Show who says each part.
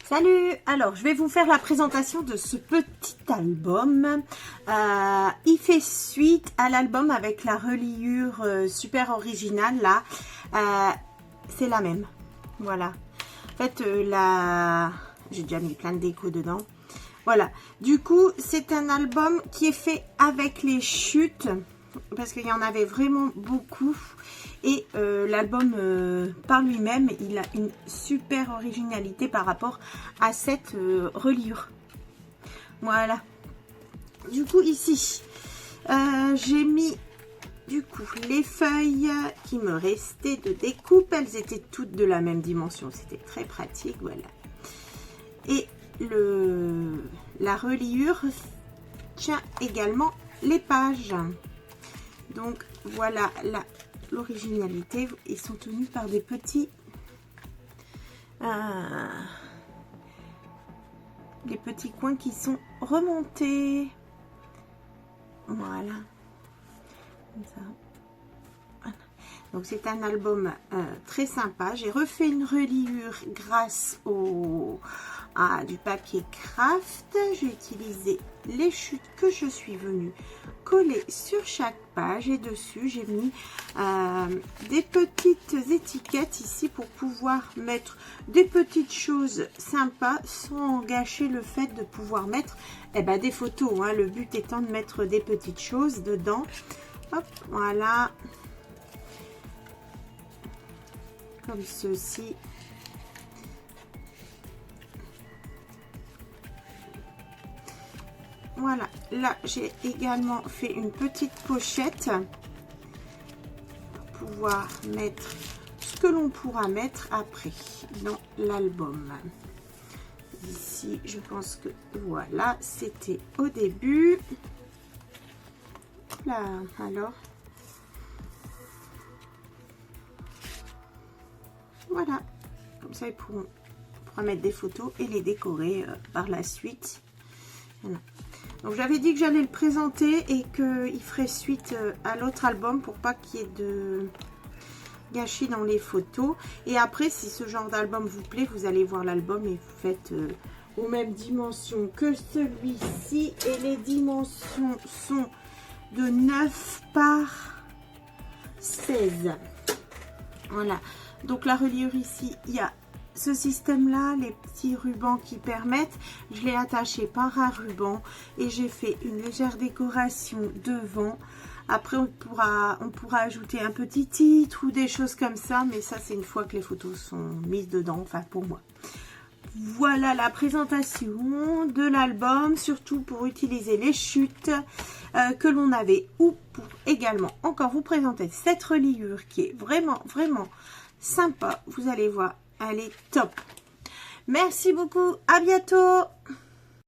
Speaker 1: Salut! Alors, je vais vous faire la présentation de ce petit album. Il fait suite à l'album avec la reliure super originale, là. C'est la même. Voilà. En fait, j'ai déjà mis plein de déco dedans. Voilà. Du coup, c'est un album qui est fait avec les chutes, parce qu'il y en avait vraiment beaucoup. Et l'album par lui-même, il a une super originalité par rapport à cette reliure. Voilà. Du coup, ici, j'ai mis du coup les feuilles qui me restaient de découpe. Elles étaient toutes de la même dimension. C'était très pratique, voilà. Et la reliure tient également les pages. Donc, voilà l'originalité. Ils sont tenus par des petits coins qui sont remontés. Voilà. Comme ça. Voilà. Donc c'est un album très sympa. J'ai refait une reliure grâce à du papier craft. J'ai utilisé les chutes que je suis venue coller sur chaque page, et dessus j'ai mis des petites étiquettes ici pour pouvoir mettre des petites choses sympas sans gâcher le fait de pouvoir mettre des photos, hein. Le but étant de mettre des petites choses dedans. Hop, voilà, comme ceci. Voilà, là j'ai également fait une petite pochette pour pouvoir mettre ce que l'on pourra mettre après dans l'album. Ici, je pense que voilà, c'était au début. Là, alors, voilà, comme ça on pourra mettre des photos et les décorer par la suite. Voilà. Donc j'avais dit que j'allais le présenter et qu'il ferait suite à l'autre album pour pas qu'il y ait de gâchis dans les photos. Et après, si ce genre d'album vous plaît, vous allez voir l'album et vous faites aux mêmes dimensions que celui-ci. Et les dimensions sont de 9 par 16. Voilà. Donc la reliure ici, il y a ce système là, les petits rubans qui permettent, je l'ai attaché par un ruban et j'ai fait une légère décoration devant. Après on pourra ajouter un petit titre ou des choses comme ça, mais ça c'est une fois que les photos sont mises dedans, enfin pour moi. Voilà la présentation de l'album, surtout pour utiliser les chutes que l'on avait, ou pour également encore vous présenter cette reliure qui est vraiment sympa. Vous allez voir, elle est top. Merci beaucoup, à bientôt.